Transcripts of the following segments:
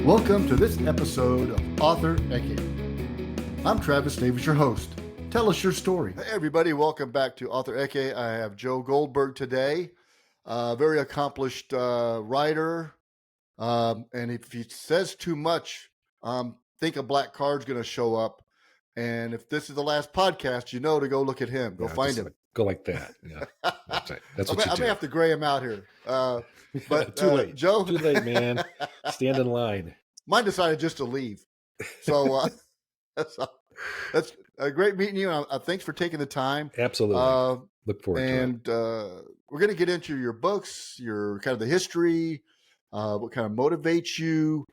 Welcome to this episode of Author Eke. I'm Travis Davis, your host. Tell us your story. Hey everybody, welcome back to Author Eke. I have Joe Goldberg today, very accomplished writer. And if he says too much, think a black card's going to show up. And if this is the last podcast, you know to go look at him. Go find him. Go like that. Yeah, that's right. That's what you do. I may have to gray him out here. But too late, Joe. Too late, man. Stand in line. Mine decided just to leave. So that's a great meeting you. Thanks for taking the time. Absolutely. Look forward to it. And we're going to get into your books, your kind of the history, what kind of motivates you,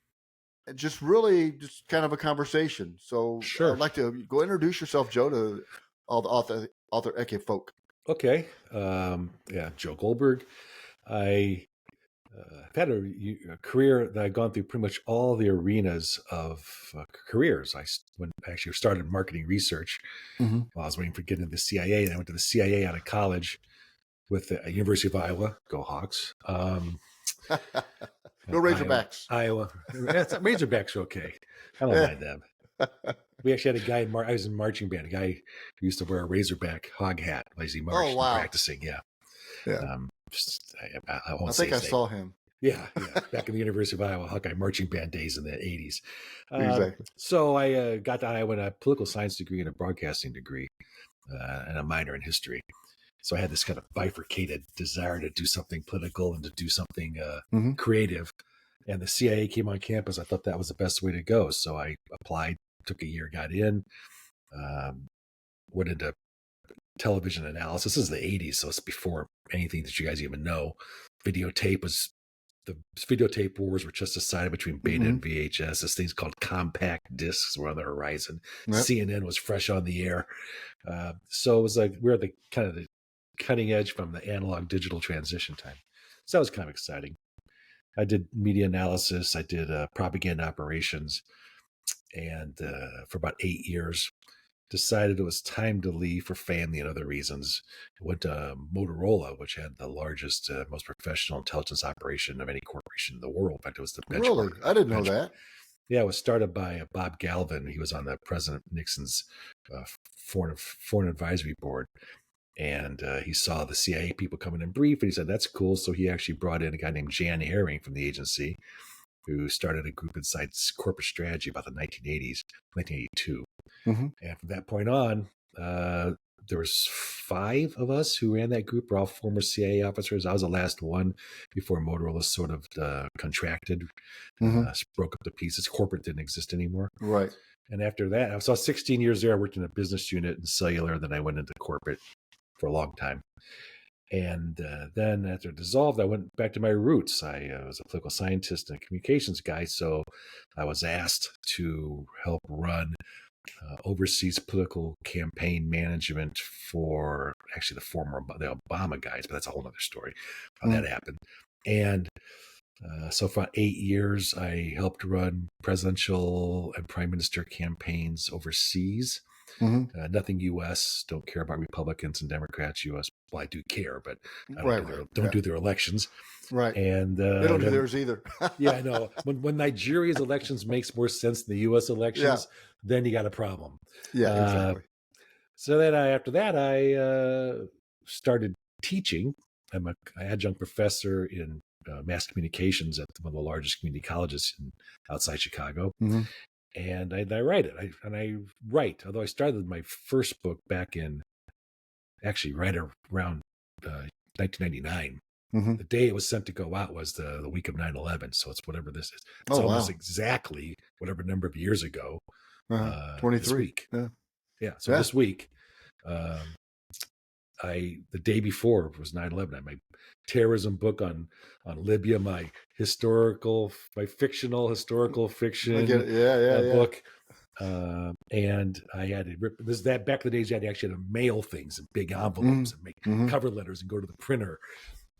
and just kind of a conversation. So sure. I'd like to go introduce yourself, Joe, to all the Author Eke folk. Okay. Joe Goldberg. I've had a career that I've gone through pretty much all the arenas of careers. When I actually started marketing research while I was waiting for getting into the CIA, and I went to the CIA out of college with the University of Iowa. Go Hawks. Go Razorbacks. Iowa. Razorbacks are okay. I don't mind them. We actually had a guy I was in marching band, a guy who used to wear a Razorback hog hat as he marched and practicing. Yeah. I think I saw him. Yeah. Back in the University of Iowa Hawkeye marching band days in the 80s. Exactly. So I got to Iowa with a political science degree and a broadcasting degree and a minor in history. So I had this kind of bifurcated desire to do something political and to do something creative. And the CIA came on campus. I thought that was the best way to go. So I applied, took a year, got in, went into television analysis. This is the 80s, so it's before anything that you guys even know. The videotape wars were just decided between beta and VHS. This thing's called compact discs were on the horizon. Yep. CNN was fresh on the air. So it was like we're at the kind of the cutting edge from the analog digital transition time. So that was kind of exciting. I did media analysis. I did propaganda operations. And for about 8 years, decided it was time to leave for family and other reasons. I went to Motorola, which had the largest, most professional intelligence operation of any corporation in the world. In fact, it was the benchmark. Really? I didn't know that. Yeah, it was started by Bob Galvin. He was on the President Nixon's foreign advisory board. And he saw the CIA people coming in brief, and he said, that's cool. So he actually brought in a guy named Jan Herring from the agency, who started a group inside corporate strategy about the 1980s, 1982. And from that point on, there was 5 of us who ran that group. We're all former CIA officers. I was the last one before Motorola sort of contracted, broke up to pieces. Corporate didn't exist anymore. Right. And after that, I saw 16 years there. I worked in a business unit in cellular. Then I went into corporate for a long time. And then after it dissolved, I went back to my roots. I was a political scientist and a communications guy. So I was asked to help run overseas political campaign management for actually the Obama guys, but that's a whole other story how that happened. And so for 8 years, I helped run presidential and prime minister campaigns overseas. Nothing U.S. Don't care about Republicans and Democrats. U.S. Well, I do care, but I don't do their elections. Right. And they don't do theirs either. Yeah, I know. When Nigeria's elections makes more sense than the U.S. elections, then you got a problem. Yeah, exactly. So then after that, I started teaching. I'm an adjunct professor in mass communications at one of the largest community colleges outside Chicago. And I write it. I write, although I started my first book back in actually right around 1999. The day it was sent to go out was the week of 9/11. So it's whatever this is. It's almost exactly whatever number of years ago. 23. This week. Yeah. So this week, the day before was 9/11. I had my terrorism book on Libya, my fictional historical fiction book. And I had to rip back in the days you had to actually mail things in big envelopes and make cover letters and go to the printer.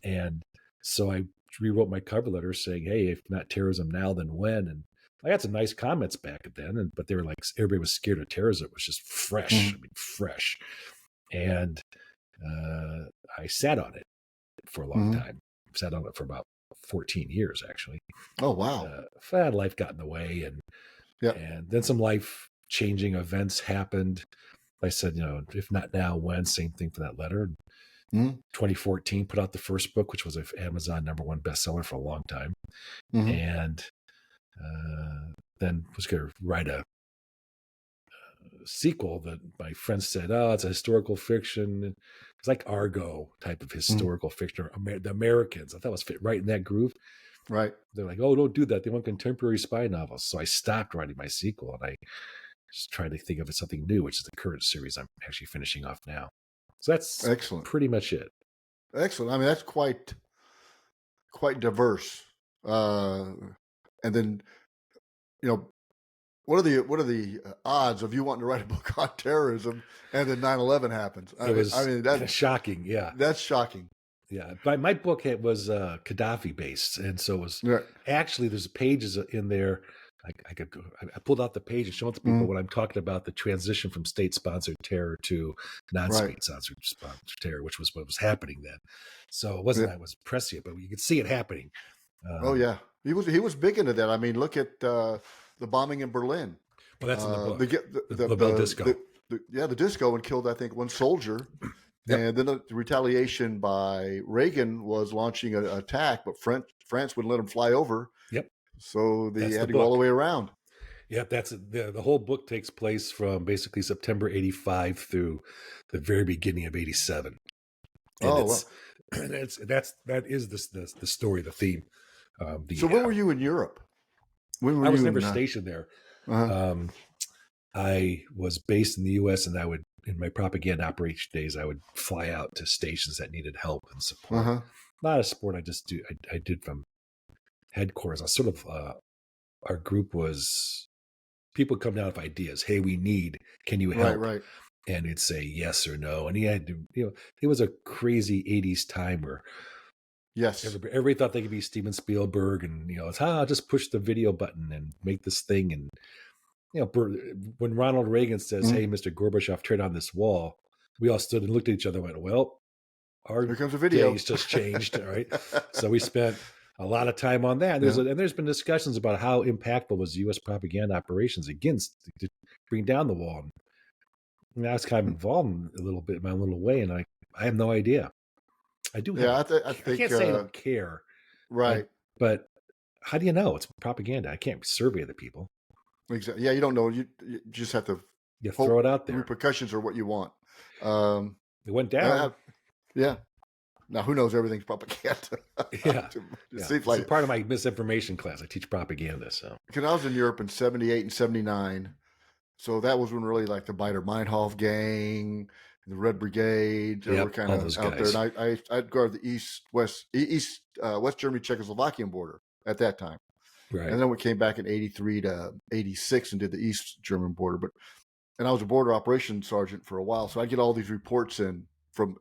And so I rewrote my cover letter saying, hey, if not terrorism now, then when? And I got some nice comments back then, but they were like, everybody was scared of terrorism. It was just fresh. Fresh. And I sat on it for a long time. Sat on it for about 14 years, actually. Oh, wow. Life got in the way, Yeah. and then some life-changing events happened. I said, if not now, when? Same thing for that letter. Mm-hmm. 2014, put out the first book, which was an Amazon #1 bestseller for a long time. Mm-hmm. And then was going to write a sequel that my friends said, oh, it's a historical fiction. It's like Argo type of historical fiction, or the Americans. I thought it was fit right in that groove. Right. They're like, oh, don't do that. They want contemporary spy novels. So I stopped writing my sequel, and I just tried to think of something new, which is the current series I'm actually finishing off now. So that's excellent. Pretty much it. Excellent. I mean, that's quite diverse. And then, what are the odds of you wanting to write a book on terrorism and then 9/11 happens? That's shocking. Yeah, that's shocking. Yeah, my book was Gaddafi based, and so it was actually there's pages in there. I pulled out the page and showed to people when I'm talking about the transition from state-sponsored terror to non-state-sponsored terror, which was what was happening then. So it wasn't that it was prescient, but you could see it happening. Oh yeah, he was big into that. I mean, look at the bombing in Berlin. Well, that's in the book. The disco. The disco, and killed, I think, one soldier. Yep. And then the retaliation by Reagan was launching an attack, but France wouldn't let him fly over. Yep. So they had to go all the way around. Yep. That's the whole book takes place from basically September 85 through the very beginning of 87. And that is the story, the theme. So when were you in Europe? I was never stationed there. I was based in the U.S. and in my propaganda operation days, I would fly out to stations that needed help and support. Not a support. I did from headquarters. I sort of, our group was, people come down with ideas. Hey, can you help? Right. And he'd say yes or no. And he had to, it was a crazy 80s time where everybody thought they could be Steven Spielberg, and, it's just push the video button and make this thing. And, when Ronald Reagan says, hey, Mr. Gorbachev, tear down this wall, we all stood and looked at each other and went, well, our here comes a video. days just changed. All right. So we spent a lot of time on that. And there's been discussions about how impactful was U.S. propaganda operations against to bring down the wall. And I was kind of involved a little bit in my little way, and I have no idea. I do. I think I can't say I don't care. Right. But how do you know? It's propaganda. I can't survey the people. Exactly. Yeah, you don't know. You just have to throw it out there. The repercussions are what you want. It went down. Yeah. Now, who knows? Everything's propaganda. Yeah. Seems like it's part of my misinformation class. I teach propaganda. So because I was in Europe in 78 and 79, so that was when really like the Baader Meinhof gang, the Red Brigade, were kind of out there. And I'd guard the West Germany Czechoslovakian border at that time. Right. And then we came back in 83 to 86 and did the East German border. And I was a border operations sergeant for a while. So I get all these reports in from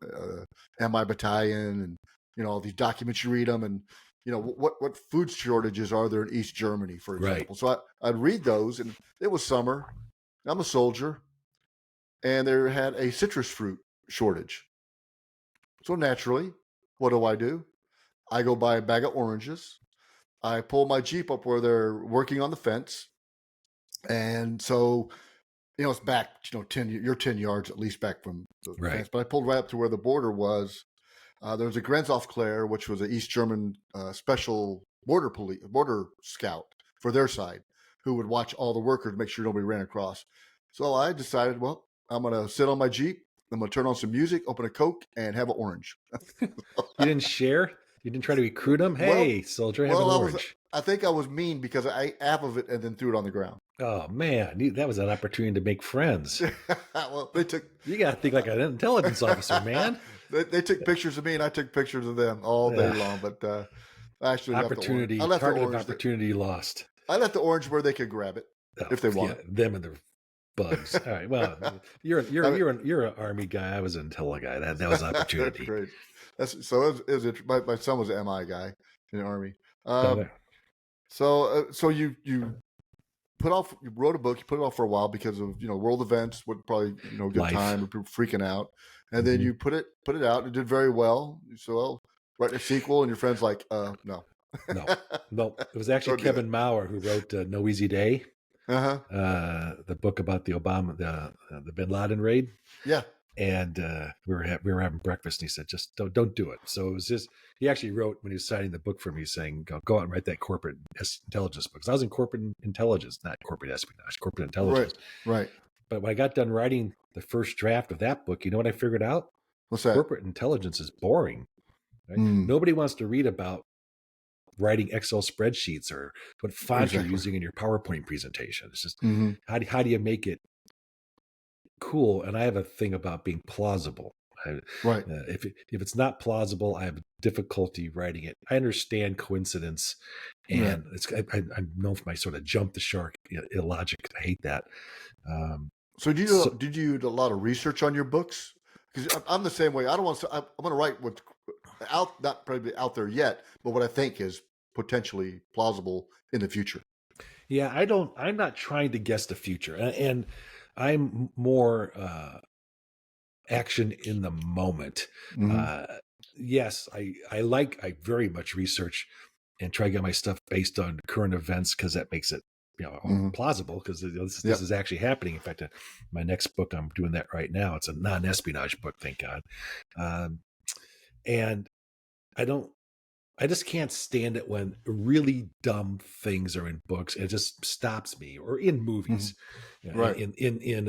MI battalion and, all these documents, you read them. And, what food shortages are there in East Germany, for example. Right. So I'd read those, and it was summer. I'm a soldier. And they had a citrus fruit shortage. So naturally, what do? I go buy a bag of oranges. I pull my Jeep up where they're working on the fence. And so, it's back, 10 yards at least back from the fence. But I pulled right up to where the border was. There was a Grenzauklair, which was an East German special border scout for their side, who would watch all the workers, make sure nobody ran across. So I decided, well, I'm going to sit on my Jeep. I'm going to turn on some music, open a Coke, and have an orange. You didn't share? You didn't try to recruit them? Hey, soldier, have an orange. I think I was mean because I ate half of it and then threw it on the ground. Oh, man. That was an opportunity to make friends. Well, you got to think like an intelligence officer, man. They took pictures of me, and I took pictures of them all day long. But I actually opportunity, left the orange. Opportunity lost. I left the orange where they could grab it if they want. Yeah, them and their bugs. All right. Well, you're an Army guy. I was an Intel guy. That was opportunity. That's great. My son was an MI guy in the Army. So you wrote a book, you put it off for a while because of, world events, would probably, good Life. time, people freaking out. And then you put it out, it did very well. So, write a sequel, and your friend's like, no. No, no. It was actually Don't do Kevin Maurer who wrote No Easy Day, that. Uh-huh. the book about the Obama, the Bin Laden raid. Yeah. And we were having breakfast, and he said, "Just don't do it." So it was just he actually wrote when he was signing the book for me, saying, "Go out and write that corporate intelligence book." 'Cause I was in corporate intelligence, not corporate espionage, corporate Right. intelligence. Right. But when I got done writing the first draft of that book, you know what I figured out? What's that? Corporate intelligence is boring. Right? Nobody wants to read about writing Excel spreadsheets or what font you're using in your PowerPoint presentation. It's just how do you make it cool? And I have a thing about being plausible. Right. If it's not plausible, I have difficulty writing it. I understand coincidence, and I'm known for my sort of jump the shark illogic. I hate that. So did you do a lot of research on your books? Because I'm the same way. I don't want to. I'm going to write what's not probably out there yet, but what I think is potentially plausible in the future. Yeah, I'm not trying to guess the future, and I'm more action in the moment. Yes, I very much research and try to get my stuff based on current events because that makes it plausible because this is actually happening. In fact, my next book, I'm doing that right now. It's a non-espionage book, thank God. And I just can't stand it when really dumb things are in books. It just stops me, or in movies, right? In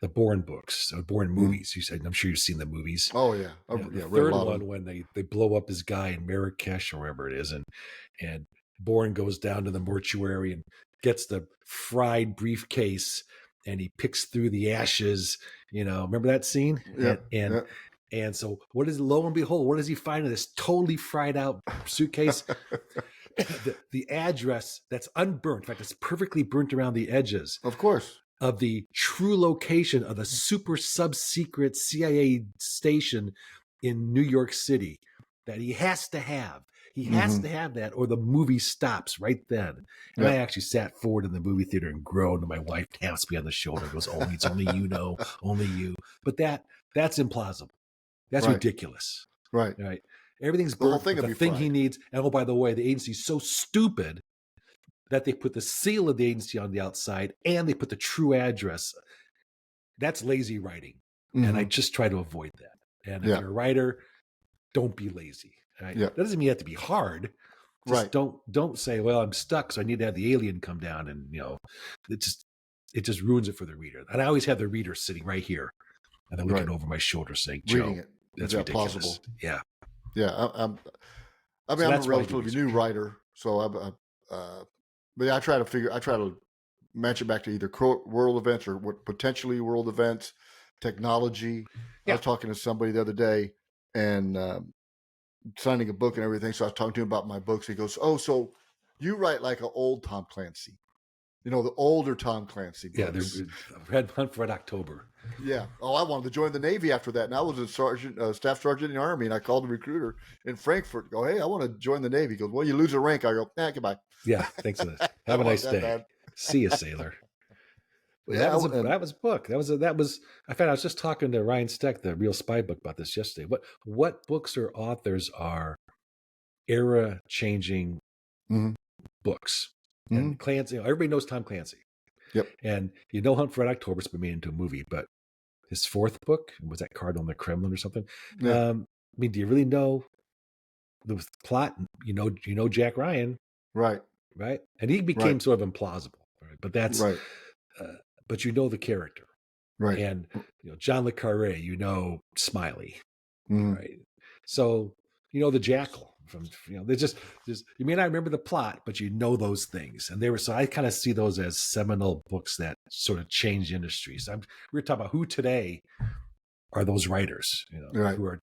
the Bourne books, or Bourne movies. You said, I'm sure you've seen the movies. Oh yeah, the third one when they blow up his guy in Marrakesh or wherever it is, and Bourne goes down to the mortuary and gets the fried briefcase, and he picks through the ashes. Remember that scene? Yeah. And so, lo and behold, what does he find in this totally fried out suitcase? the address that's unburnt. In fact, it's perfectly burnt around the edges. Of course. Of the true location of the super sub-secret CIA station in New York City that he has to have. He has to have that, or the movie stops right then. And I actually sat forward in the movie theater and groaned, and my wife taps me on the shoulder and goes, "Oh, it's only you know, only you." But that's implausible. That's ridiculous. Right. Everything's burnt. The thing he needs. And oh, by the way, the agency's so stupid that they put the seal of the agency on the outside and they put the true address. That's lazy writing. And I just try to avoid that. And if you're a writer, don't be lazy. Right? That doesn't mean you have to be hard. Just don't say, well, I'm stuck, so I need to have the alien come down, and it just ruins it for the reader. And I always have the reader sitting right here, and they're looking over my shoulder saying, "Joe, that's ridiculous." Plausible. Yeah. I'm a relatively new writer, so but I try to match it back to either world events or what potentially world events, technology. I was talking to somebody the other day and signing a book and everything. So I was talking to him about my books. He goes, "Oh, so you write like an old Tom Clancy, the older Tom Clancy books." Yeah, there's Red Hunt for Red October. Yeah. Oh, I wanted to join the Navy after that. And I was a staff sergeant in the Army, and I called the recruiter in Frankfurt. Go, "Hey, I want to join the Navy." He goes, "Well, you lose a rank." I go, "Goodbye." Yeah, thanks for that. Have a nice day. See you, sailor. That was a book. That was. I found I was just talking to Ryan Steck, the Real Spy book, about this yesterday. What books or authors are era changing books? And Clancy, everybody knows Tom Clancy. Yep. And Hunt for Red October's been made into a movie, but his fourth book, was that Cardinal in the Kremlin or something? Yeah. I mean, do you really know the plot? You know Jack Ryan, right? And he became sort of implausible, right? But that's right. But the character, right? And John le Carré, Smiley, right? So the Jackal from there's just you may not remember the plot, but those things, and so I kind of see those as seminal books that sort of change industries. We're talking about who today are those writers, who are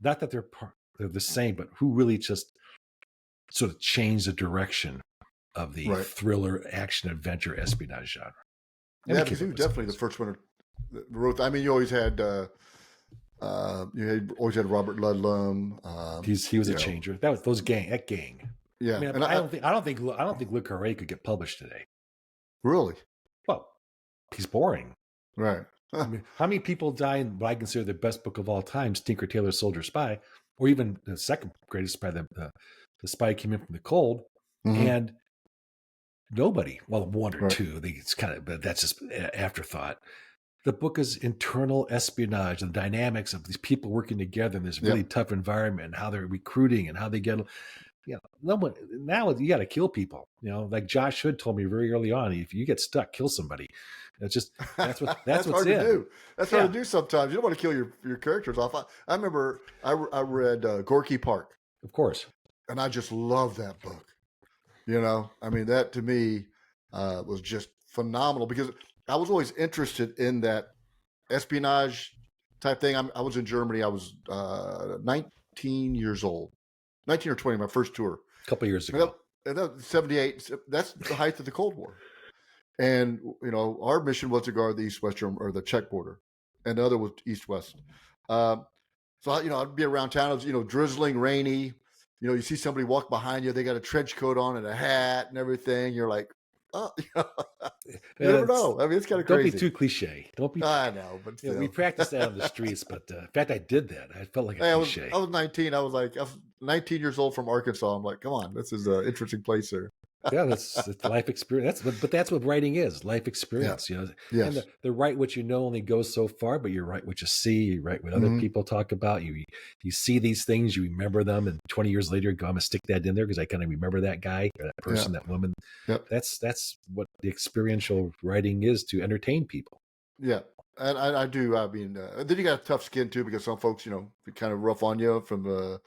not that they're the same, but who really just sort of change the direction of the thriller, action, adventure, espionage genre. Yeah, because he was definitely the first one that wrote. I mean, you always had always had Robert Ludlum. He was a changer. That gang. Yeah, I mean, and I don't think Le Carré could get published today. Really? Well, he's boring. Right. I mean, how many people die in what I consider the best book of all time, Tinker Tailor Soldier Spy, or even the second greatest, probably the spy came in from the cold, Mm-hmm. and nobody, well, one or Right. two, it's kind of, but that's just afterthought. The book is internal espionage, the dynamics of these people working together in this really tough environment, and how they're recruiting and how they get, no one now you got to kill people. Like Josh Hood told me very early on, if you get stuck, kill somebody. It's just that's That's what's hard to in. do. That's hard to do sometimes. You don't want to kill your characters off. I remember I read Gorky Park, Of course. and I just love that book. I mean, that to me was just phenomenal because I was always interested in that espionage type thing. I was in Germany. I was 19 years old, 19 or 20, my first tour. A couple years ago. And that was 78. That's the height of the Cold War. And, our mission was to guard the East-West or the Czech border, and the other was East-West. So, I'd be around town. It was, drizzling, rainy. You see somebody walk behind you. They got a trench coat on and a hat and everything. You're like, oh, you never know. I mean, it's kind of crazy. Don't be too cliche. Don't be. I know, but we practiced that on the streets. But in fact, I did that. I felt like a cliche. I was 19. I was 19 years old from Arkansas. I'm like, come on, this is an interesting place here. Yeah, that's life experience. But that's what writing is, life experience. Yes. And the write what you know only goes so far, but you write what you see, you write what other people talk about. You see these things, you remember them, and 20 years later, you go, I'm gonna stick that in there because I kind of remember that guy, or that person, that woman. Yep. That's what the experiential writing is, to entertain people. Yeah. And I do. I mean, then you got a tough skin too, because some folks, kind of rough on you from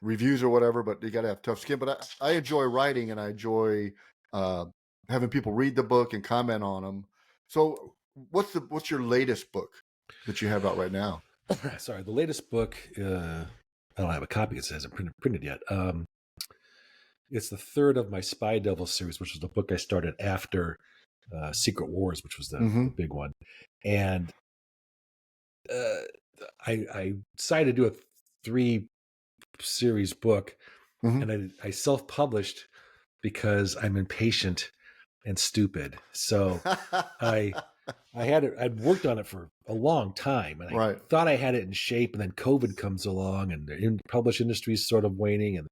reviews or whatever, but you got to have tough skin. But I enjoy writing, and I enjoy having people read the book and comment on them. So what's your latest book that you have out right now? Sorry, the latest book, I don't have a copy. It hasn't printed yet. It's the third of my Spy Devil series, which was the book I started after Secret Wars, which was the big one. And I decided to do a 3-series book, and I self-published because I'm impatient and stupid. So I'd worked on it for a long time, and I thought I had it in shape, and then COVID comes along, and the published industry is sort of waning, and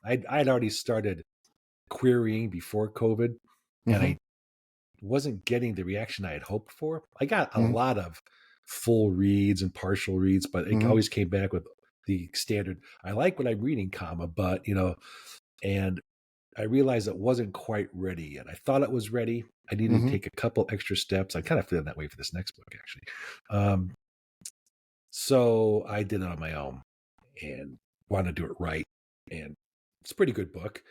I'd already started querying before COVID, and I wasn't getting the reaction I had hoped for. I got a lot of full reads and partial reads, but it always came back with the standard, I like what I'm reading, but, and I realized it wasn't quite ready yet. I thought it was ready. I needed to take a couple extra steps. I kind of feeling that way for this next book, actually. So I did it on my own and wanted to do it right. And it's a pretty good book.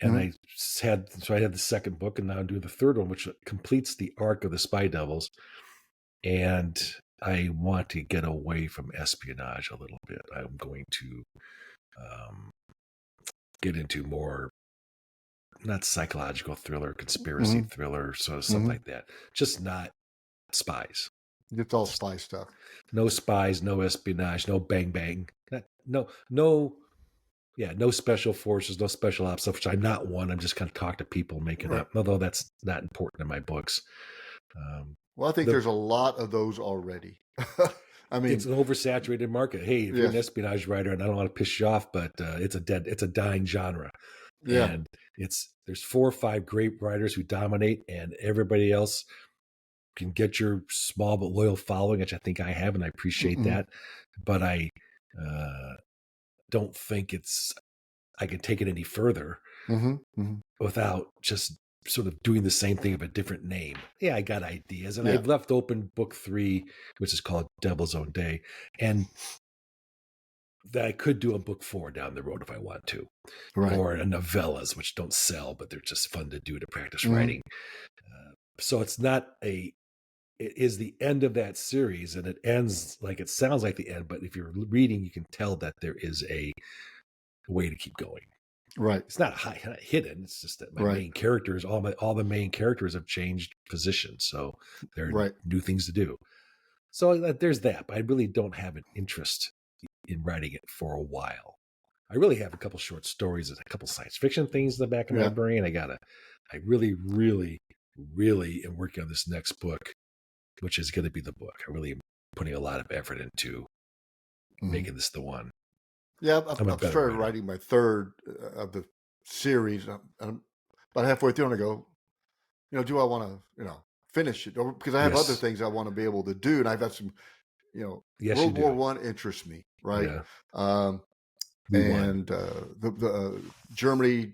And I had the second book, and now I'm doing the third one, which completes the arc of the Spy Devils. And I want to get away from espionage a little bit. I'm going to get into more, not psychological thriller, conspiracy thriller, so something like that. Just not spies. It's all spy stuff. No spies, no espionage, no bang bang. No special forces, no special ops stuff, which I'm not one. I'm just kind of talk to people, make it up, although that's not important in my books. Well, I think there's a lot of those already. I mean, it's an oversaturated market. Hey, if you're an espionage writer, and I don't want to piss you off, but it's a dying genre. Yeah. And there's 4 or 5 great writers who dominate, and everybody else can get your small but loyal following, which I think I have, and I appreciate that. But I don't think I can take it any further without just sort of doing the same thing of a different name. Yeah, I got ideas, and I've left open book 3, which is called Devil's Own Day, and that I could do a book 4 down the road if I want to, or a novellas, which don't sell, but they're just fun to do to practice writing. So it's not it is the end of that series, and it ends like it sounds like the end, but if you're reading, you can tell that there is a way to keep going. Right. It's not hidden. It's just that my main characters, all the main characters have changed positions, so there are new things to do. So there's that. But I really don't have an interest in writing it for a while. I really have a couple short stories and a couple science fiction things in the back of my brain. I really, really, really am working on this next book, which is going to be the book. I really am putting a lot of effort into making this the one. Yeah, I've started writing my third of the series. I'm about halfway through, and I go, do I want to, finish it? Or, because I have other Yes. things I want to be able to do, and I've got some, Yes, you World War do. One interests me, right? Yeah. Um, We won. and the Germany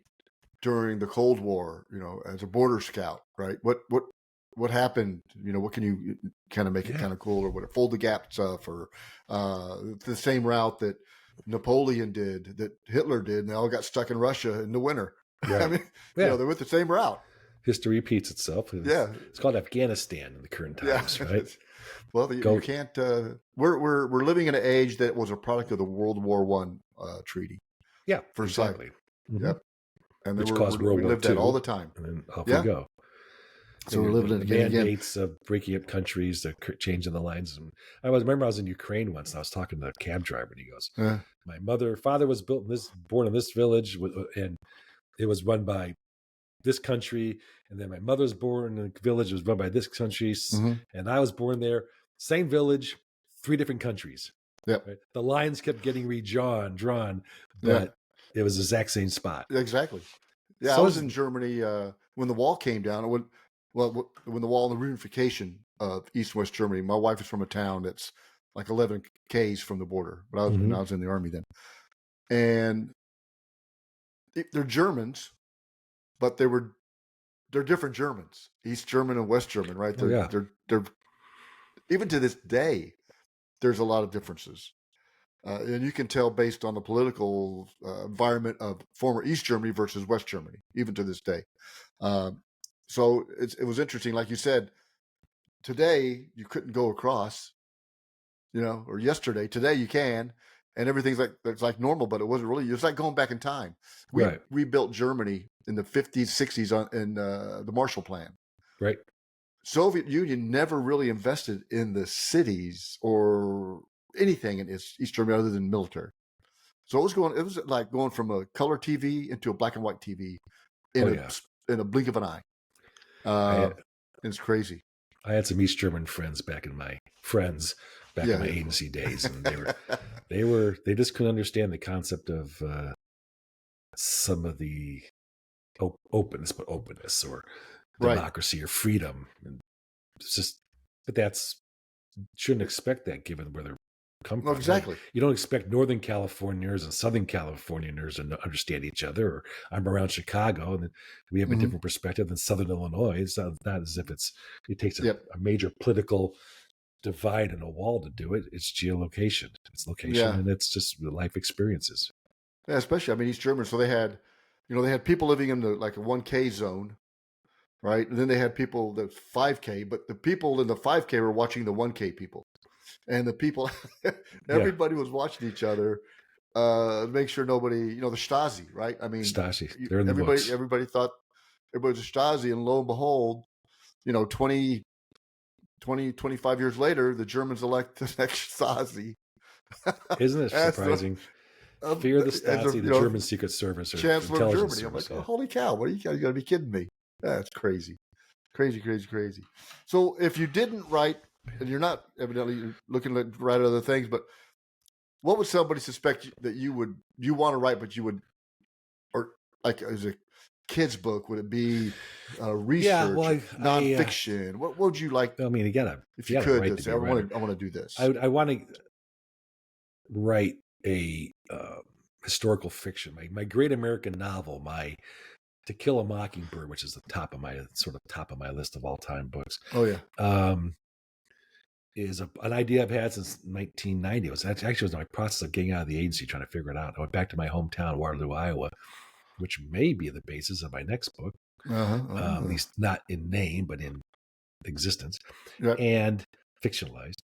during the Cold War, as a border scout, right? What happened? What can you kind of make it kind of cool, or what fold the gap stuff, or the same route that Napoleon did, that Hitler did, and they all got stuck in Russia in the winter. Right. I mean, Yeah. they went the same route. History repeats itself. It's called Afghanistan in the current times, right? Well, you can't. We're living in an age that was a product of the World War One treaty. Yeah, Versailles. exactly. Mm-hmm. Yep. And which caused World War lived II, that all the time. and then off we go. So we're living it again. Mandates of breaking up countries, the changing the lines. And I remember I was in Ukraine once, and I was talking to a cab driver, and he goes, "My father was born in this village, and it was run by this country, and then my mother's born in a village was run by this country, and I was born there, same village, 3 different countries." Yep. Right? The lines kept getting drawn, but it was the exact same spot. Exactly. Yeah, so I was in Germany when the wall came down. When the wall and the reunification of East and West Germany. My wife is from a town that's like 11 Ks from the border, but I was in the army then, and they're Germans, but they're different Germans, East German and West German, right? They're even to this day, there's a lot of differences. And you can tell based on the political environment of former East Germany versus West Germany, even to this day. So it was interesting. Like you said, today you couldn't go across, or yesterday. Today you can, and everything's like normal, but it wasn't really. It's like going back in time. We built Germany in the 50s, 60s in the Marshall Plan. Right. Soviet Union never really invested in the cities or anything in East Germany other than military. So it was like going from a color TV into a black and white TV in a blink of an eye. It's crazy. I had some East German friends back in my agency days, and they just couldn't understand the concept of some of the openness or democracy or freedom. And it's just, but shouldn't expect that given where they're come from. Exactly. You don't expect Northern Californians and Southern Californians to understand each other. Or I'm around Chicago, and we have a different perspective than Southern Illinois. It's not as if it takes a major political divide and a wall to do it. It's geolocation, it's location, and it's just life experiences. Yeah, especially East Germans. So they had, they had people living in a 1K zone, right? And then they had people that's 5K, but the people in the 5K were watching the 1K people. And the people, everybody was watching each other, make sure nobody, the Stasi, right? Stasi, they're in the books. Everybody thought everybody was a Stasi, and lo and behold, 20, 25 years later, the Germans elect the next Stasi. Isn't it surprising? Fear the Stasi, the German Secret Service, or Chancellor of Germany. I'm like, oh, holy cow! What are you guys got to be kidding me? That's crazy, crazy. So if you didn't write, and you're not evidently looking to write other things, but what would somebody suspect that you want to write, but you would, or like as a kid's book, would it be research, nonfiction? What would you like? If you could, say, I want to do this. I want to write a historical fiction. My great American novel, my To Kill a Mockingbird, which is the top of my list of all time books. Oh yeah. Is an idea I've had since 1990. It was my process of getting out of the agency, trying to figure it out. I went back to my hometown, Waterloo, Iowa, which may be the basis of my next book, at least not in name, but in existence, and fictionalized.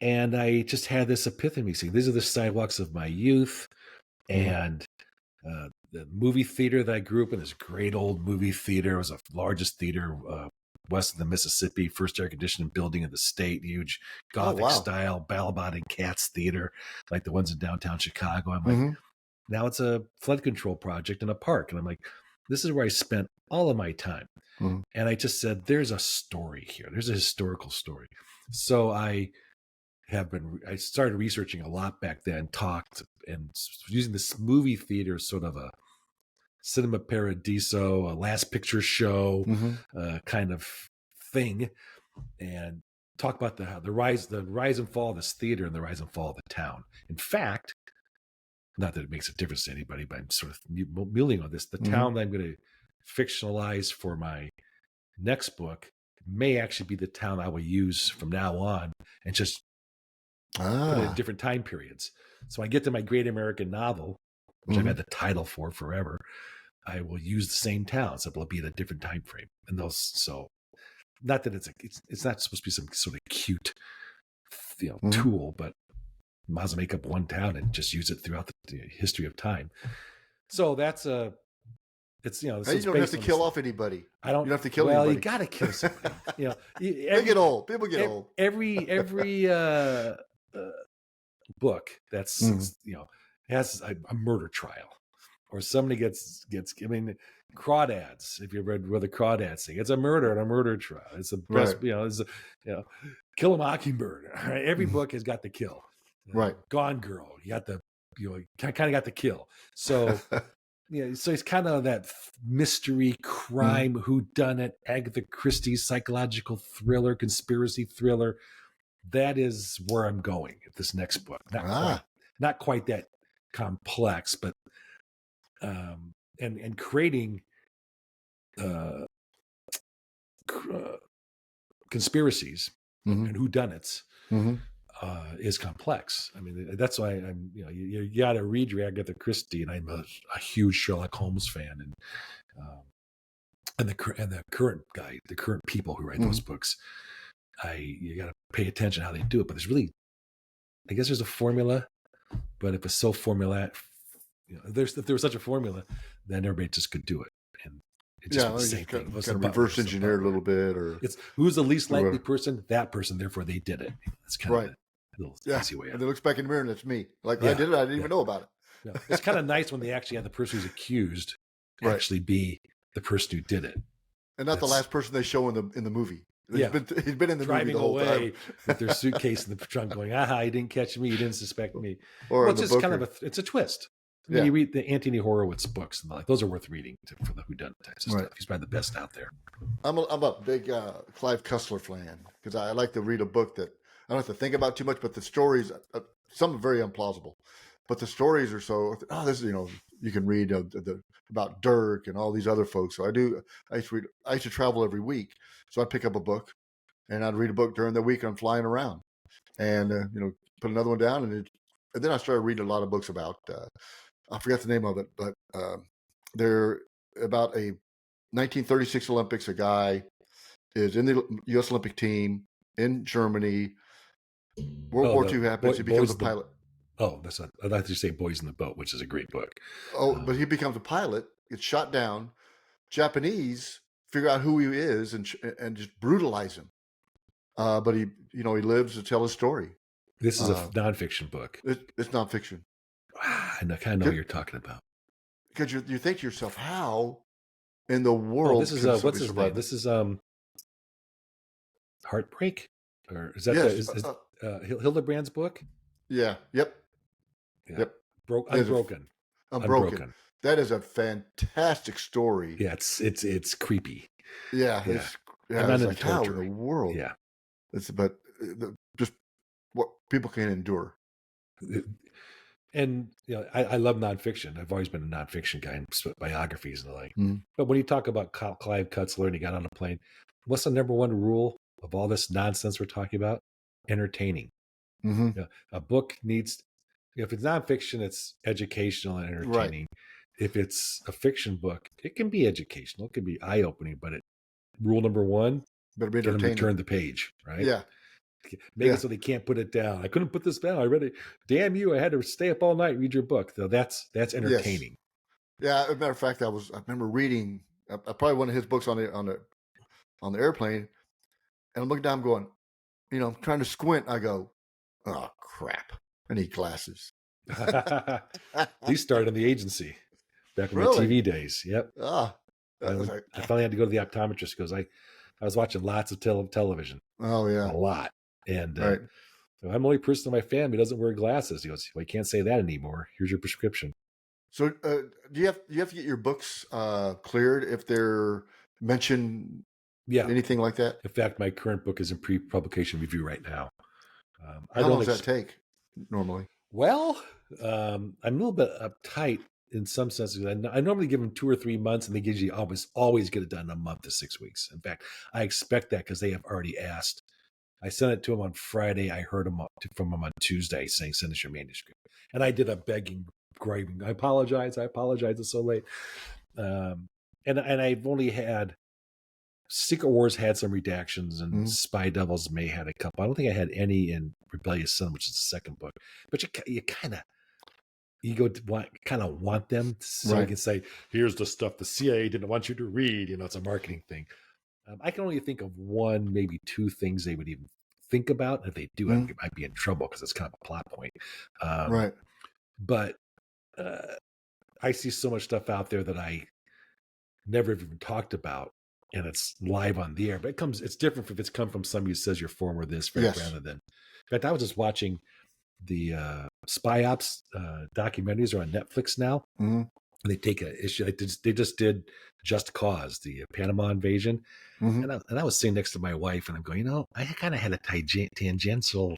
And I just had this epiphany. See, these are the sidewalks of my youth, and the movie theater that I grew up in, this great old movie theater. It was the largest theater west of the Mississippi, first air-conditioned building in the state, huge Gothic-style Balabot and Katz theater, like the ones in downtown Chicago. I'm like, now it's a flood control project in a park. And I'm like, this is where I spent all of my time. And I just said, there's a story here. There's a historical story. So I started researching a lot back then, talked, and using this movie theater as sort of a Cinema Paradiso, a Last Picture Show kind of thing, and talk about the rise and fall of this theater and the rise and fall of the town. In fact, not that it makes a difference to anybody, but I'm sort of mulling on this. The town that I'm going to fictionalize for my next book may actually be the town I will use from now on and just put it in different time periods. So I get to my Great American Novel, which I've had the title for forever. I will use the same town, so it'll be at a different time frame. And those, so not that it's not supposed to be some sort of cute, tool, but might as well make up one town and just use it throughout the history of time. So that's it's you don't have to kill off anybody. I don't. You don't have to kill anybody. Well, you got to kill somebody. They get old. People get old. Every book that's has a murder trial, or somebody gets. I mean, crawdads. If you read the crawdads thing, it's a murder and a murder trial. It's the best. Right. Kill a Mockingbird. Right? Every book has got the kill. Right. Gone Girl. You got the kind of got the kill. So. So it's kind of that mystery, crime, whodunit, Agatha Christie, psychological thriller, conspiracy thriller. That is where I'm going with this next book. Not quite that complex, but and creating conspiracies and whodunits. Is complex. I mean, that's why I'm. You got to read your Agatha Christie, and I'm a huge Sherlock Holmes fan, and the current people who write those books. You got to pay attention how they do it. But there's really, I guess, there's a formula. But if it's so formulaic, if there was such a formula, then everybody just could do it. And it's just the same thing. Kind of reverse engineer a little bit, or it's who's the least likely person. That person, therefore, they did it. It's kind of little easy way. And it looks back in the mirror and it's me. I did it. I didn't even know about it. It's kind of nice when they actually have the person who's accused actually be the person who did it, and not the last person they show in the movie. He's been in the driving movie the whole away time with their suitcase in the trunk, going, "Aha! You didn't catch me. You didn't suspect me." Or it's just kind of it's a twist. I mean, you read the Anthony Horowitz books, and those are worth reading for the whodunit types of stuff. He's probably the best out there. I'm a big Clive Cussler fan because I like to read a book that I don't have to think about too much, but the stories, some are very implausible, but the stories are so. You can read about Dirk and all these other folks. So I used to travel every week, so I'd pick up a book, and I'd read a book during the week. I'm flying around, and put another one down, and then I started reading a lot of books about. I forgot the name of it, but they're about a 1936 Olympics. A guy is in the U.S. Olympic team in Germany. World War II happens. He becomes a pilot. That's not. I'd like to say "Boys in the Boat," which is a great book. But he becomes a pilot. Gets shot down. Japanese figure out who he is and just brutalize him. But he lives to tell his story. This is a nonfiction book. It's nonfiction. I kind of know what you're talking about. Because you think to yourself, how in the world? This is what's his name? This is Heartbreak, or is that Hildebrand's book? Yeah. Yep. Unbroken. Unbroken. That is a fantastic story. Yeah, it's creepy. Yeah. I'm not into how in the world? Yeah. Just what people can endure. And I love nonfiction. I've always been a nonfiction guy, and biographies and the like. But when you talk about Clive Cussler and he got on a plane, what's the number one rule of all this nonsense we're talking about? Entertaining. A book needs, if it's nonfiction, it's educational and entertaining. Right. If it's a fiction book, it can be educational, it can be eye-opening, but rule number one, better be get them to turn the page, right? Yeah. Make it so they can't put it down. I couldn't put this down. I read it. Damn you! I had to stay up all night and read your book. So that's entertaining. Yes. Yeah. As a matter of fact, I remember reading probably one of his books on the airplane, and I'm looking down, I'm going, I'm trying to squint. I go, oh crap! I need glasses. He started in the agency back in the TV days. Yep. I finally had to go to the optometrist because I was watching lots of television. Oh yeah, a lot. And I'm the only person in my family who doesn't wear glasses. He goes, well, you can't say that anymore. Here's your prescription. So, do you have to get your books cleared if they're mentioned Yeah. anything like that? In fact, my current book is in pre-publication review right now. I How long don't. does that take normally? Well, I'm a little bit uptight in some senses. I normally give them 2 or 3 months, and they usually always get it done in a month to 6 weeks. In fact, I expect that because they have already asked. I sent it to them on Friday. I heard from them on Tuesday saying, "Send us your manuscript," and I did a begging, griping. I apologize. It's so late. And I've only had Secret Wars had some redactions, and Spy Devils may had a couple. I don't think I had any in Rebellious Son, which is the second book. But you kind of want them so you can say, here's the stuff the CIA didn't want you to read. It's a marketing thing. I can only think of one, maybe two things they would even think about. And if they do, I might be in trouble because it's kind of a plot point. Right. But I see so much stuff out there that I never even talked about, and it's live on the air. But it's different if it's come from somebody who says you're former this, right? Rather than. In fact, I was just watching the spy ops documentaries are on Netflix now. They take an issue. They just did Just Cause, the Panama invasion, and I was sitting next to my wife, and I'm going, I kind of had a tangential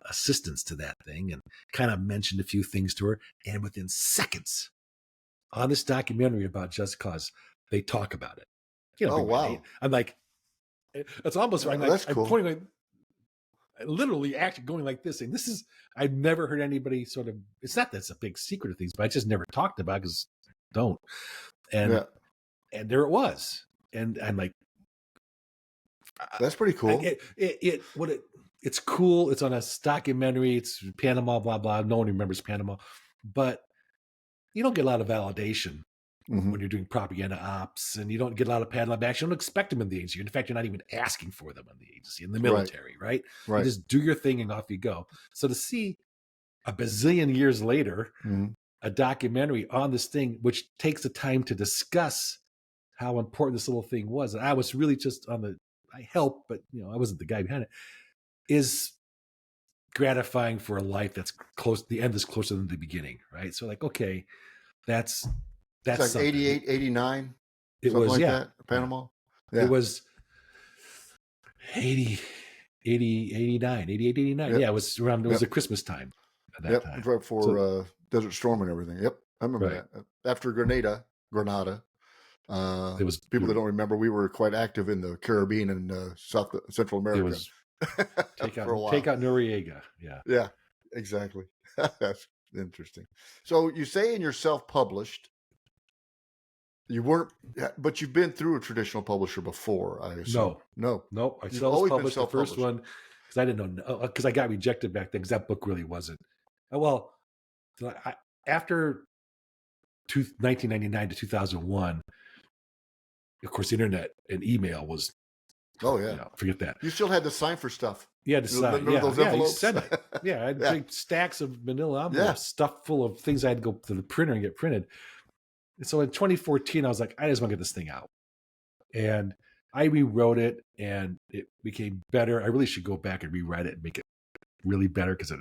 assistance to that thing, and kind of mentioned a few things to her, and within seconds, on this documentary about Just Cause, they talk about it. Oh wow! I'm like, it's almost right. That's cool. I'm pointing literally actually going like this, saying, "This is." I've never heard anybody sort of. It's not that it's a big secret of things, but I just never talked about because don't. And there it was, and I'm like, that's pretty cool. It's cool. It's on a documentary. It's Panama, blah blah. No one remembers Panama, but you don't get a lot of validation when you're doing propaganda ops, and you don't get a lot of padlock action. You don't expect them in the agency. In fact, you're not even asking for them in the agency, in the military, right? You just do your thing and off you go. So to see a bazillion years later, a documentary on this thing, which takes the time to discuss how important this little thing was, and I was really just I helped, but I wasn't the guy behind it, is gratifying for a life that's close. The end is closer than the beginning, right? So like, okay, that's like 88, 89. It was like that, Panama. Yeah. It was 80, 89, 88, 89. Yep. Yeah, it was around. It was a Christmas time at that time. Right before Desert Storm and everything. Yep, I remember that. After Grenada. It was people that don't remember. We were quite active in the Caribbean and Central America. It was take out Noriega. Yeah, exactly. That's interesting. So you say in your self-published. You weren't, but you've been through a traditional publisher before, I assume. No. I self-published the first one because I didn't know, because I got rejected back then because that book really wasn't. Well, after 1999 to 2001, of course, the internet and email was. Oh yeah, forget that. You still had to sign for stuff. You had to sign. Those envelopes? You sent it. Yeah, I had big stacks of manila envelopes stuffed full of things I had to go to the printer and get printed. And so in 2014, I was like, I just want to get this thing out. And I rewrote it, and it became better. I really should go back and rewrite it and make it really better because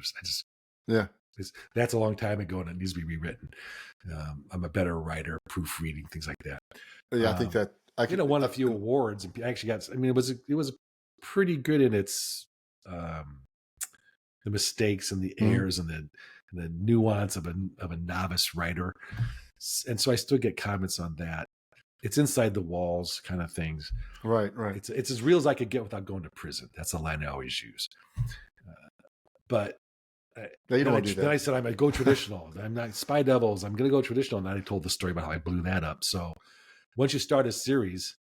that's a long time ago and it needs to be rewritten. I'm a better writer, proofreading, things like that. Yeah, I think that I won a few awards and I actually got. I mean, it was pretty good in its the mistakes and the errors and the nuance of a novice writer. And so I still get comments on that. It's inside the walls kind of things. Right. It's as real as I could get without going to prison. That's the line I always use. But no, you don't do that. Then I said, I'm going to go traditional. I'm not Spy Devils. I'm going to go traditional. And then I told the story about how I blew that up. So once you start a series,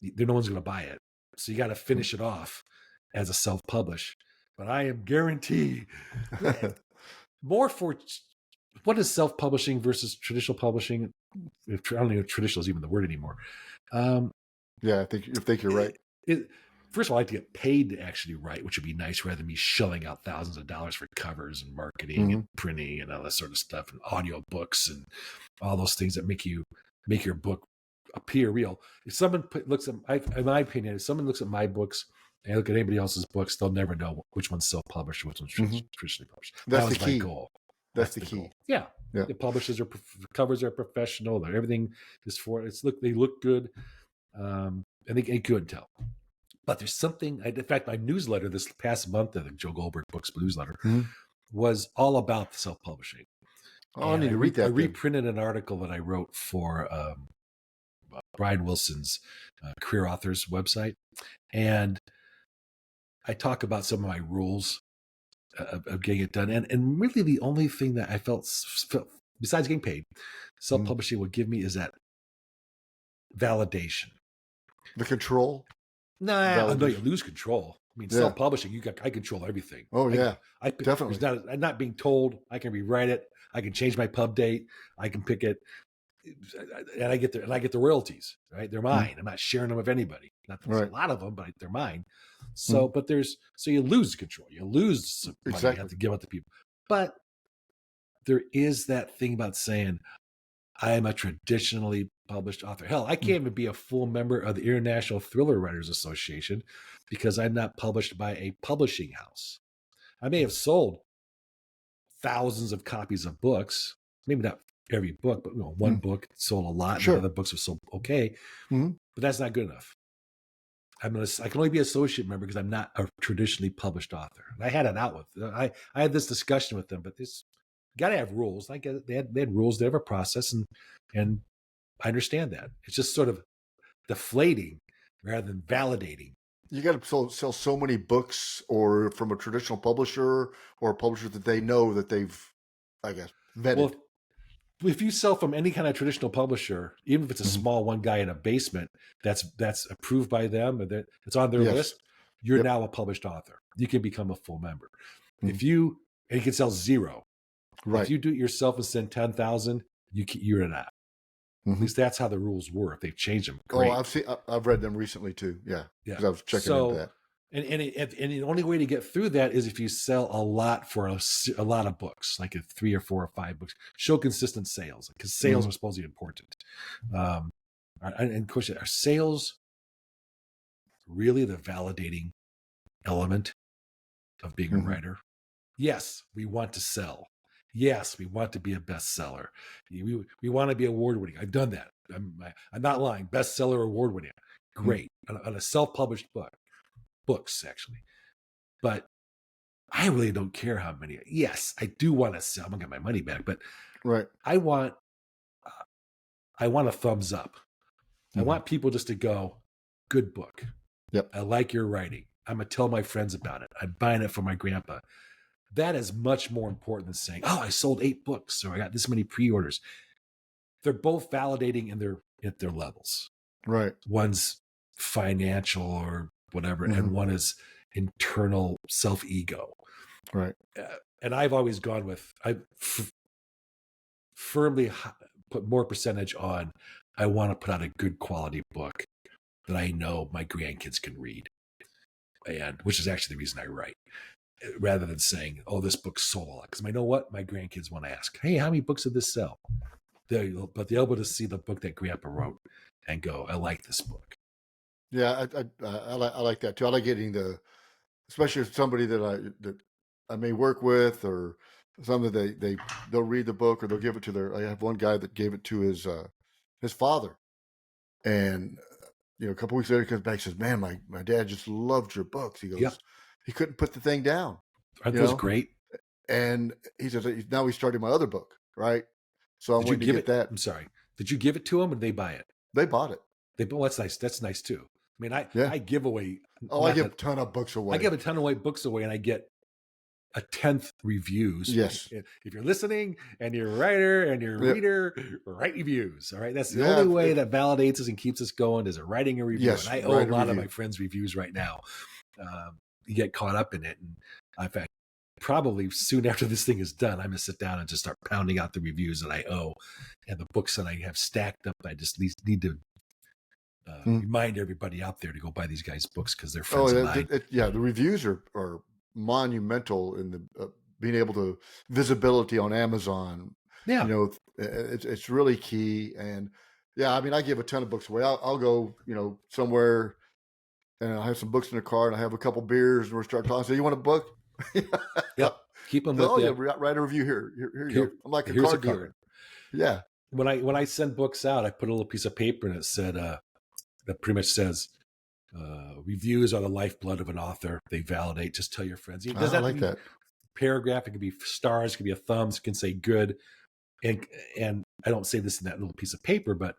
no one's going to buy it. So you got to finish it off as a self-publish. But I am guaranteed more for... What is self-publishing versus traditional publishing? I don't know if traditional is even the word anymore. I think you're right. First of all, I like to get paid to actually write, which would be nice rather than me shelling out thousands of dollars for covers and marketing and printing and all that sort of stuff, and audio books and all those things that make your book appear real. If someone looks at, in my opinion, if someone looks at my books and look at anybody else's books, they'll never know which one's self-published, which one's traditionally published. That's that was the key. My goal. That's the key. Goal. Yeah. Yeah. The publishers covers are professional. Everything is they look good. And they get good tell. But there's something, in fact, my newsletter this past month, the Joe Goldberg Books newsletter, was all about self-publishing. Oh, I need to read that. I reprinted an article that I wrote for Brian Wilson's Career Authors website. And I talk about some of my rules of getting it done. And really the only thing that I felt besides getting paid, self-publishing would give me is that validation. The control? Nah, no, you lose control. I mean, self-publishing, I control everything. Oh, yeah. I definitely. I'm not being told. I can rewrite it. I can change my pub date. I can pick it. And I get the royalties, right? They're mine. I'm not sharing them with anybody. Not that there's a lot of them, but they're mine. So, so you lose control. You lose some money you have to give out to people. But there is that thing about saying, I am a traditionally published author. Hell, I can't even be a full member of the International Thriller Writers Association because I'm not published by a publishing house. I may have sold thousands of copies of books, maybe not every book, but one book sold a lot, and other books have sold okay. But that's not good enough. I can only be an associate member because I'm not a traditionally published author. And I had it out with I had this discussion with them, but this got to have rules. I get it. They had rules. They have a process, and I understand that. It's just sort of deflating rather than validating. You got to sell so many books, or from a traditional publisher or a publisher that they know that they've, I guess, vetted. Well, if you sell from any kind of traditional publisher, even if it's a small one guy in a basement, that's approved by them, and it's on their list. You're now a published author. You can become a full member. If you can sell zero. Right. If you do it yourself and send 10,000, you're an app. At least that's how the rules were. If they've changed them, great. Oh, I've read them recently too. Yeah. Because I was checking into that. And the only way to get through that is if you sell a lot for a lot of books, like 3 or 4 or 5 books. Show consistent sales, because sales are supposed to be important. And of course, are sales really the validating element of being a writer? Yes, we want to sell. Yes, we want to be a bestseller. We want to be award-winning. I've done that. I'm not lying. Bestseller, award-winning. Great. On a self-published books, actually. But I really don't care how many. Yes, I do want to sell. I'm going to get my money back. But I want a thumbs up. I want people just to go, good book. Yep. I like your writing. I'm going to tell my friends about it. I'm buying it for my grandpa. That is much more important than saying, oh, I sold 8 books, or I got this many pre-orders. They're both validating at their levels. Right. One's financial or whatever, and one is internal self-ego. Right. And I've always gone with, I firmly put more percentage on, I want to put out a good quality book that I know my grandkids can read. And which is actually the reason I write. Rather than saying, oh, this book sold a lot. Because I know what? My grandkids want to ask, hey, how many books did this sell? But they're able to see the book that Grandpa wrote and go, I like this book. Yeah, I like that too. I like getting especially if somebody that I may work with, or something they'll read the book, or they'll give it to I have one guy that gave it to his father. And, a couple weeks later he comes back and says, man, my dad just loved your books. He goes, he couldn't put the thing down. Aren't those great? And he says, now he's starting my other book, right? So I'm waiting to get that. I'm sorry. Did you give it to them, or did they buy it? They bought it. That's nice. That's nice too. I mean, I give away. Oh, I give a ton of books away. I give a ton of books away, and I get a 10th reviews. Yes. If you're listening and you're a writer and you're a reader, write reviews. All right. That's the only way that validates us and keeps us going, is writing a review. Yes, and I owe a lot of my friends' reviews right now. You get caught up in it. And in fact, probably soon after this thing is done, I'm going to sit down and just start pounding out the reviews that I owe, and the books that I have stacked up. I just need to remind everybody out there to go buy these guys' books, because they're friends of mine. The reviews are monumental in the being able to visibility on Amazon. Yeah, it's really key. And I mean, I give a ton of books away. I'll go somewhere, and I have some books in the car, and I have a couple beers, and we'll start talking. So, you want a book? Yep. Keep them with you. Write a review here. Here you go. I'm like a here's card dealer. Yeah. When I send books out, I put a little piece of paper and it said that pretty much says reviews are the lifeblood of an author. They validate. Just tell your friends. It doesn't I like that. Paragraph. It could be stars. It could be a thumbs. It can say good. And I don't say this in that little piece of paper, but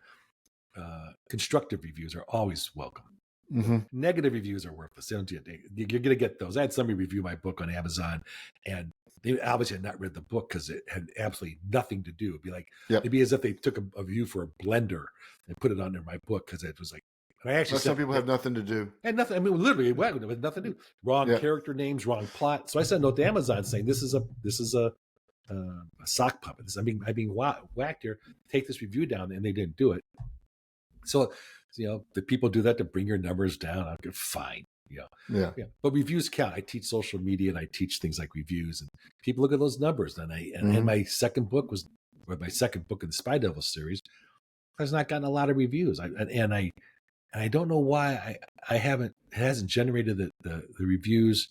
constructive reviews are always welcome. Mm-hmm. Negative reviews are worthless. You're going to get those. I had somebody review my book on Amazon, and they obviously had not read the book because it had absolutely nothing to do. It'd be like, it'd be as if they took a review for a blender and put it under my book because it was like, and I actually some people have nothing to do. And nothing. I mean, literally, it had nothing to do. Wrong character names, wrong plot. So I sent a note to Amazon saying, this is a sock puppet. I'm being whacked here. Take this review down, and they didn't do it. So, the people do that to bring your numbers down. I'm good, fine. Yeah. But reviews count. I teach social media and I teach things like reviews, and people look at those numbers. And my second book in the Spy Devil series has not gotten a lot of reviews. I don't know why it hasn't generated the reviews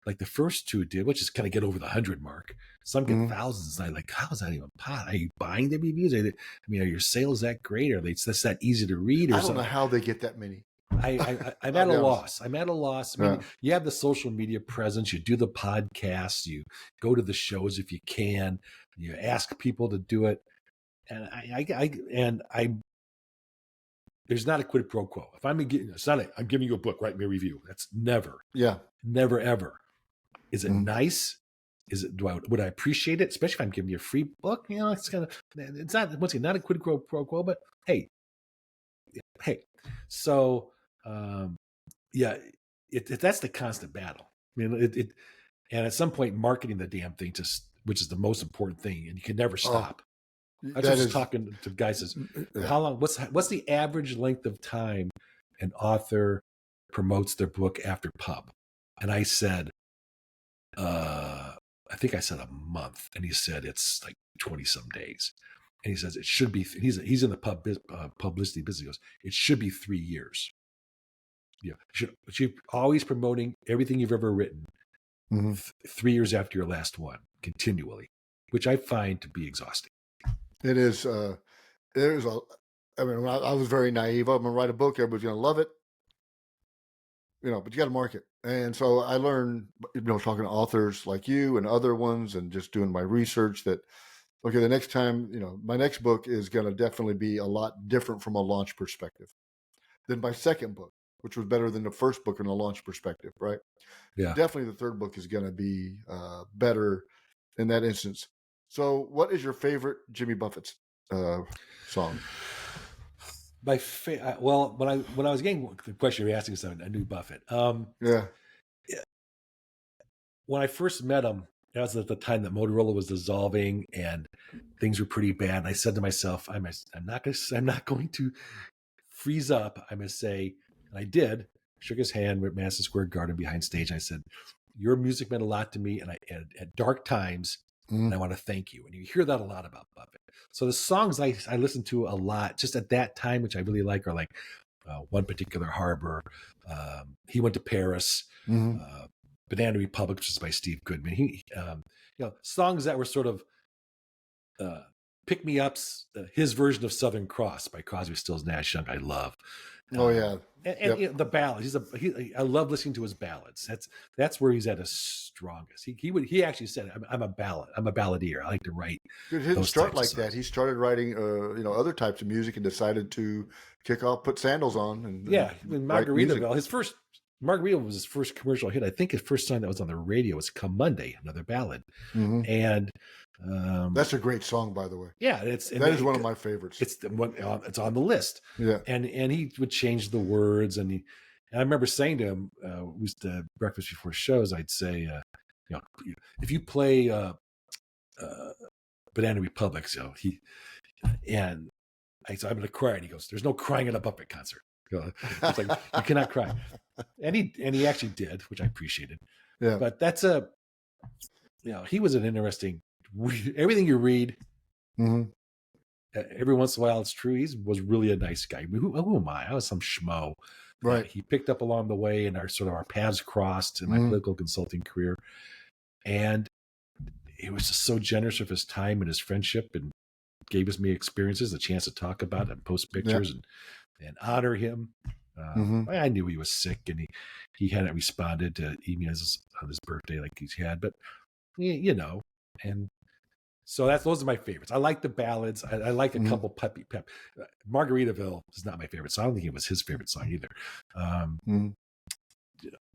like the first two did, which is kind of get over the 100 mark. Some get thousands. And I'm like, how is that even pot? Are you buying the reviews? Are your sales that great? Are they just that easy to read? Or I don't know how they get that many. I'm at a loss. I'm at a loss. I mean, you have the social media presence. You do the podcasts. You go to the shows if you can. You ask people to do it, and I there's not a quid pro quo. If I'm giving you a book, write me a review. That's never. Yeah. Never ever. Is it nice? Would I appreciate it? Especially if I'm giving you a free book. It's not once again not a quid pro quo, but hey. So that's the constant battle. I mean, and at some point, marketing the damn thing which is the most important thing, and you can never stop. I was just talking to guys. Says, how long? What's the average length of time an author promotes their book after pub? And I said, I think I said a month, and he said it's like 20 some days. And he says it should be. He's in the publicity business. He goes, it should be 3 years. Yeah, should always promoting everything you've ever written 3 years after your last one, continually, which I find to be exhausting. It is. I was very naive. I'm gonna write a book. Everybody's gonna love it. But you got to market. And so I learned, talking to authors like you and other ones, and just doing my research that, okay, the next time, my next book is going to definitely be a lot different from a launch perspective than my second book, which was better than the first book in a launch perspective, right? Yeah. Definitely the third book is going to be better in that instance. So what is your favorite Jimmy Buffett song? Well, when I was getting the question you're asking, I knew Buffett. When I first met him, that was at the time that Motorola was dissolving and things were pretty bad. And I said to myself, I'm not going to freeze up. I'm going to say, and I did. Shook his hand at Madison Square Garden behind stage. And I said, your music meant a lot to me, and at dark times. And I want to thank you. And you hear that a lot about Buffett. So the songs I listen to a lot, just at that time, which I really like, are like One Particular Harbor. He Went to Paris. Banana Republic, which is by Steve Goodman. Songs that were sort of pick-me-ups. His version of Southern Cross by Crosby, Stills, Nash Young, I love. And the ballads. I love listening to his ballads. That's where he's at his strongest. He actually said, I'm a balladeer. I like to write. Dude, he didn't start like that. He started writing, other types of music and decided to put sandals on. And Margaritaville. His first Margarita was his first commercial hit. I think his first song that was on the radio was "Come Monday," another ballad, and that's a great song, by the way. Yeah, that is one of my favorites. It's on the list. Yeah, and he would change the words, and I remember saying to him, we used to breakfast before shows. I'd say, if you play Banana Republic, and I said, I'm going to cry, and he goes, "There's no crying at a Buffett concert." It's like, you cannot cry. And he actually did, which I appreciated. Yeah. But that's he was an interesting, everything you read, every once in a while it's true. He was really a nice guy. Who am I? I was some schmo. Right. He picked up along the way, and our paths crossed in my political consulting career. And he was just so generous with his time and his friendship, and gave us me experiences, a chance to talk about it and post pictures and honor him. I knew he was sick, and he hadn't responded to emails on his birthday like he's had, but you know, and so those are my favorites. I like the ballads. I like a couple peppy pep. Margaritaville is not my favorite song. I don't think it was his favorite song either.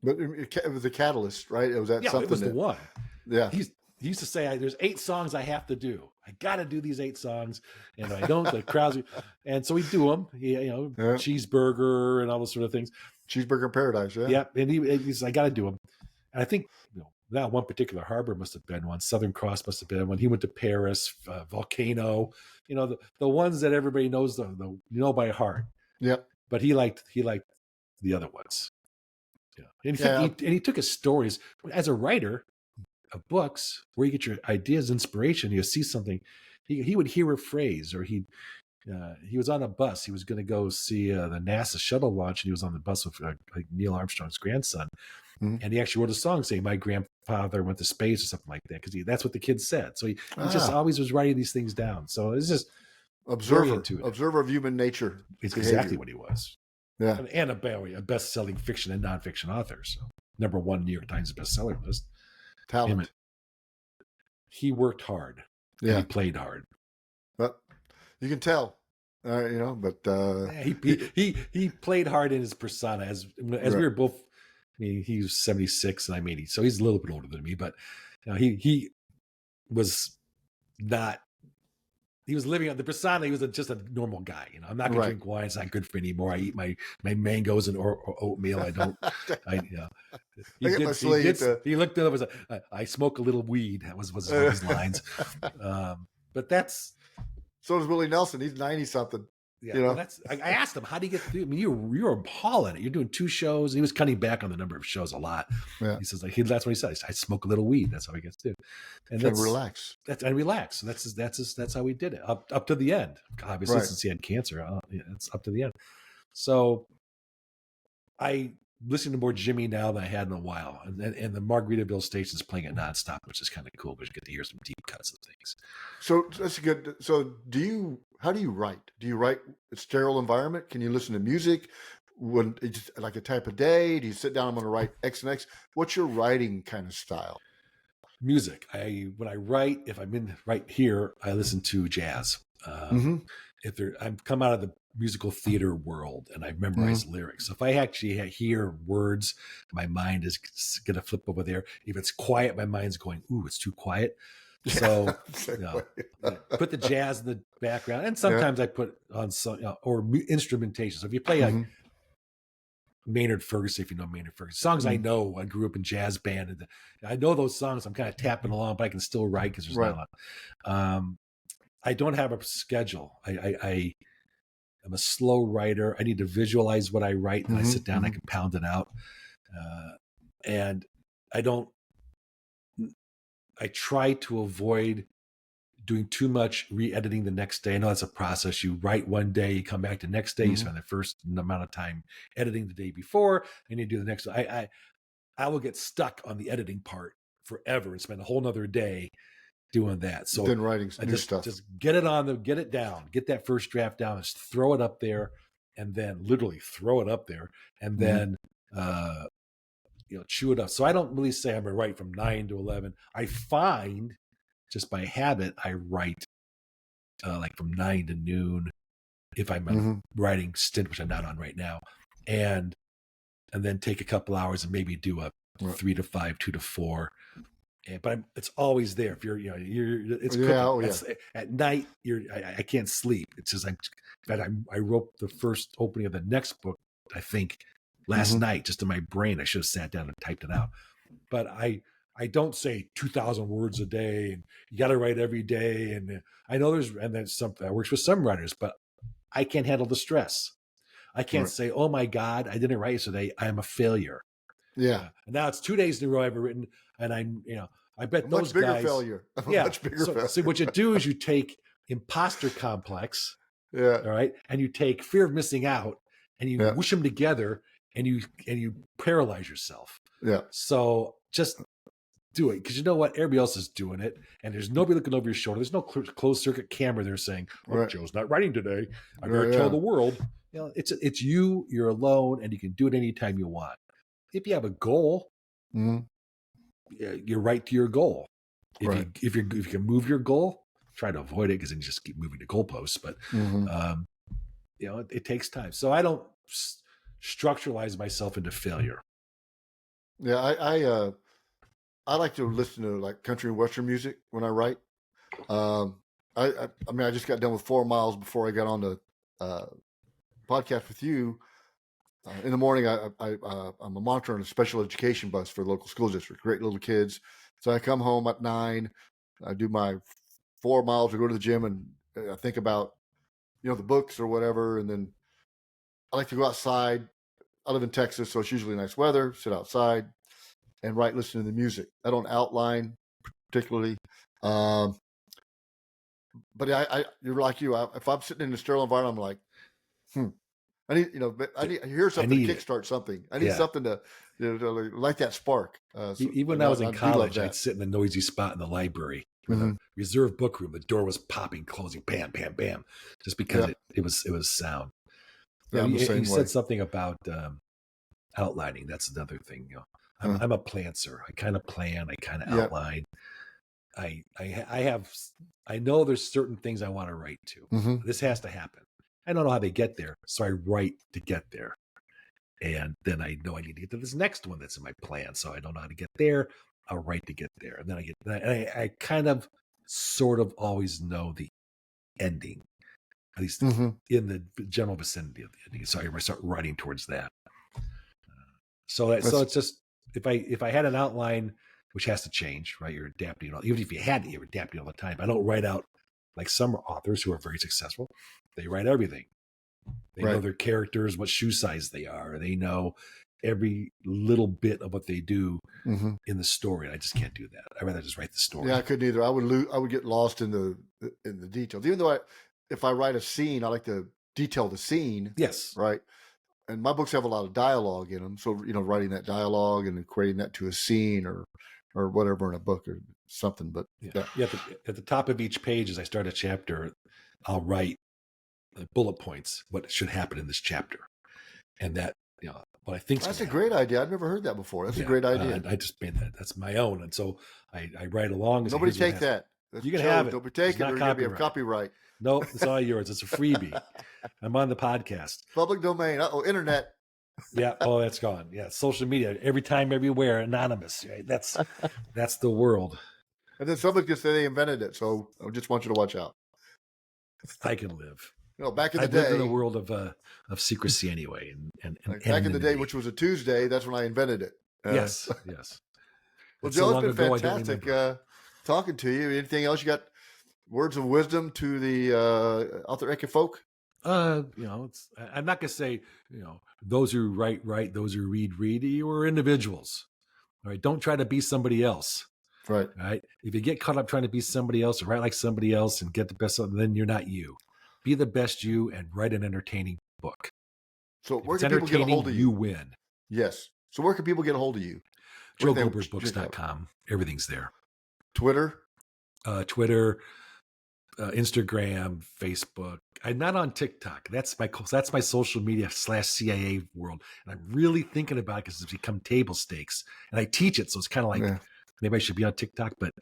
But it was the catalyst, right? It was something. It was the one. Yeah. He used to say, "There's 8 songs I have to do. I got to do these 8 songs, and if I don't, the crowds." And so we do them. Cheeseburger and all those sort of things. Cheeseburger in Paradise, yeah. Yeah, and he's, I got to do them. And I think that one particular harbor must have been one. Southern Cross must have been one. He went to Paris, Volcano. The ones that everybody knows by heart. Yeah. But he liked the other ones. Yeah. And he took his stories as a writer of books, where you get your ideas, inspiration. You see something, he would hear a phrase, or he was on a bus. He was going to go see the NASA shuttle launch, and he was on the bus with like Neil Armstrong's grandson, and he actually wrote a song saying, "My grandfather went to space," or something like that, because that's what the kid said. So he just always was writing these things down. So it's just observer of human nature. It's exactly what he was. Yeah, and a best-selling fiction and nonfiction author. So #1 New York Times bestseller list. Talent. He worked hard. Yeah, he played hard. But you can tell, But he played hard in his persona. As we were both. I mean, he was 76 and I'm 80, so he's a little bit older than me. But he was not. He was living on the persona. He was just a normal guy. I'm not going to drink wine. It's not good for me anymore. I eat my mangoes and or oatmeal. I don't. He looked at it. I smoke a little weed. That was one of his lines. But that's. So does Willie Nelson. He's 90 something. Yeah, I asked him, how do you get through? I mean, you're hauling it. You're doing 2 shows. He was cutting back on the number of shows a lot. Yeah. He says that's what he says. I smoke a little weed. That's how he gets through. And relax. And relax. So that's how we did it up to the end. Obviously, since he had cancer, it's up to the end. So I listen to more Jimmy now than I had in a while, and the Margaritaville station's playing it nonstop, which is kind of cool. But you get to hear some deep cuts of things. So that's good. So how do you write? Do you write a sterile environment? Can you listen to music? When it's like a type of day? Do you sit down? I'm going to write X and X. What's your writing kind of style? Music. When I write, if I'm in right here, I listen to jazz. If I'm come out of the musical theater world and I memorize lyrics. So if I actually hear words, my mind is going to flip over there. If it's quiet, my mind's going, "Ooh, it's too quiet." So put the jazz in the background, and sometimes I put on some or instrumentation. So if you play like Maynard Ferguson, if you know Maynard Ferguson, songs I know. I grew up in jazz band, and I know those songs. I'm kind of tapping along, but I can still write because there's not a lot. I don't have a schedule. I'm a slow writer. I need to visualize what I write, and I sit down. I can pound it out, and I try to avoid doing too much re-editing the next day. I know that's a process. You write one day, you come back the next day, you spend the first amount of time editing the day before, and you do the next. I will get stuck on the editing part forever and spend a whole nother day doing that. So then writing new stuff. Just get it down, get that first draft down, just throw it up there, and then literally throw it up there, and then chew it up. So I don't really say I'm going to write from 9 to 11. I find just by habit, I write like from 9 to noon if I'm writing stint, which I'm not on right now, and then take a couple hours and maybe do a 3 to 5, 2 to 4. But it's always there. If it's cooking. At night. I can't sleep. It's just I wrote the first opening of the next book, I think, last night, just in my brain. I should have sat down and typed it out. But I don't say 2,000 words a day, and you got to write every day. And I know that's something that works with some writers, but I can't handle the stress. I can't say, "Oh my God, I didn't write today. I am a failure." Yeah. And now it's 2 days in a row I've written, and I bet those guys. Failure. Much bigger failure. So what you do is you take imposter complex, all right, and you take fear of missing out, and you whoosh them together, and you paralyze yourself. Yeah. So just do it because you know what? Everybody else is doing it, and there's nobody looking over your shoulder. There's no closed circuit camera there saying, "Oh, Right. Joe's not writing today. I Yeah, better tell yeah. the world." You know, it's you. You're alone, and you can do it anytime you want. If you have a goal, Mhm. you're right to your goal. Right. If you can move your goal, try to avoid it because then you just keep moving the goalposts. But Mhm. you know, it takes time. So I don't structuralize myself into failure. Yeah, I like to listen to like country and western music when I write. Um, I mean, I just got done with 4 miles before I got on the podcast with you. In the morning, I'm a monitor on a special education bus for the local school district. Great little kids. So I come home at 9. I do my 4 miles. I go to the gym and I think about the books or whatever, and then I like to go outside. I live in Texas, so it's usually nice weather. Sit outside and write, listening to the music. I don't outline particularly. Um, but you're like you. If I'm sitting in a sterile environment, I'm like, I need, I hear something to it. kickstart something. I need something to light that spark. Even when I was in college, I'd sit in a noisy spot in the library where the reserved book room, the door was popping, closing, bam, bam, bam, just because it was sound. Yeah, you said something about outlining. That's another thing. I'm a plantser. I kind of plan. I kind of outline. I know there's certain things I want to write to. This has to happen. I don't know how they get there, so I write to get there. And then I know I need to get to this next one that's in my plan. So I don't know how to get there. I'll write to get there. And then I kind of sort of always know the ending, at least in the general vicinity of the ending. So I start writing towards that. So it's just, if I had an outline, which has to change, right? You're adapting. Even if you had it, you're adapting all the time. I don't write out like some authors who are very successful. They write everything. They know their characters, what shoe size they are. They know every little bit of what they do in the story. I just can't do that. I'd rather just write the story. Yeah, I couldn't either. I would get lost in the details. Even though if I write a scene, I like to detail the scene. Yes. Right. And my books have a lot of dialogue in them. So, writing that dialogue and then creating that to a scene or whatever in a book or something. But at the top of each page, as I start a chapter, I'll write bullet points, what should happen in this chapter. And that, what I think that's a great idea. I've never heard that before. That's a great idea. I just made that. That's my own. And so I write along. Nobody take that. You can have it. Nobody take it or you're going to be a copyright. No, it's all yours. It's a freebie. I'm on the podcast. Public domain. Internet. Yeah. Oh, that's gone. Yeah. Social media. Every time, everywhere. Anonymous. Right? That's the world. And then somebody could say they invented it. So I just want you to watch out. I can live. Back in the day, lived in a world of secrecy anyway, and back in the day, which was a Tuesday, that's when I invented it. Yes. Well, Joe, it's been fantastic talking to you. Anything else you got? Words of wisdom to the Author Eke folk? I'm not gonna say those who write, those who read. You are individuals. All right, don't try to be somebody else. Right. All right. If you get caught up trying to be somebody else or write like somebody else and get the best, then you're not you. Be the best you and write an entertaining book. So where can people get a hold of you? You win. Yes. So where can people get a hold of you? JoeGoldbergBooks.com. Everything's there. Twitter? Twitter, Instagram, Facebook. I'm not on TikTok. That's my social media /CIA world. And I'm really thinking about it because it's become table stakes. And I teach it. So it's kind of like maybe I should be on TikTok, but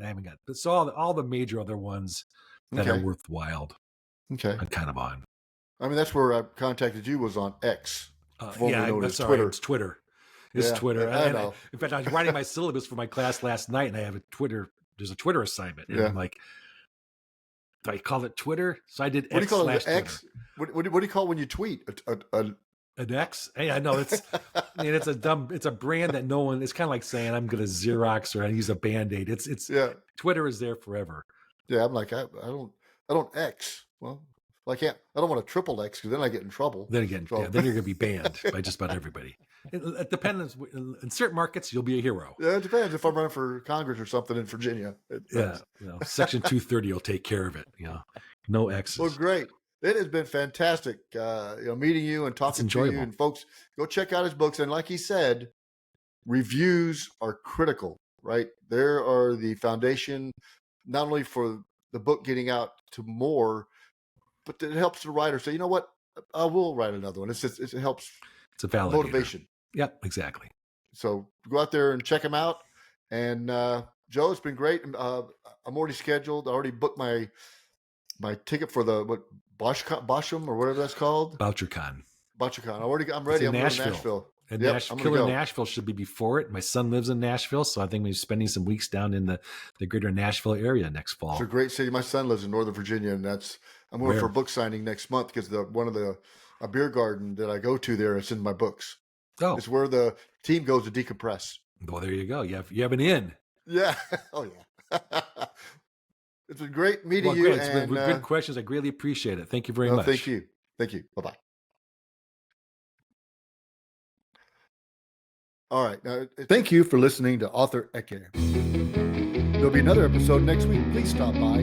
I haven't got it. So all the major other ones that are worthwhile. Okay. I'm kind of on. I mean, that's where I contacted you, was on X. That's Twitter. It's Twitter. It's Twitter. I know. In fact, I was writing my syllabus for my class last night, and I have there's a Twitter assignment. And I'm like, do I call it Twitter? So I did X. What do you call it? X? What do you call when you tweet? An X? Hey, I know it's a brand that no one, it's kind of like saying I'm going to Xerox or I use a Band-Aid. It's Twitter is there forever. Yeah. I'm like, I don't X. Well, I don't want to triple X because then I get in trouble. Then again, then you're going to be banned by just about everybody. It depends. In certain markets, you'll be a hero. Yeah, it depends. If I'm running for Congress or something in Virginia. Section 230 will take care of it. No X's. Well, great. It has been fantastic, meeting you and talking to you. And folks, go check out his books. And like he said, reviews are critical. right? They are the foundation, not only for the book getting out to more, but it helps the writer say, you know what, I will write another one. It helps It's a validator. motivation. Yep, exactly. So go out there and check them out. And Joe, it's been great. I'm already scheduled. I already booked my ticket for the Bosham or whatever that's called. BoucherCon. I'm ready. I'm going to Nashville. And Nashville should be before it. My son lives in Nashville, so I think we're spending some weeks down in the greater Nashville area next fall. It's a great city. My son lives in Northern Virginia, and I'm going for a book signing next month because a beer garden that I go to there is in my books. Oh, it's where the team goes to decompress. Well, there you go. You have an in. Yeah. Oh yeah. It's been great meeting you. It's been good questions. I greatly appreciate it. Thank you very much. Thank you. Bye-bye. All right. Now, thank you for listening to Author Eke. There'll be another episode next week. Please stop by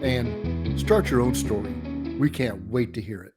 and start your own story. We can't wait to hear it.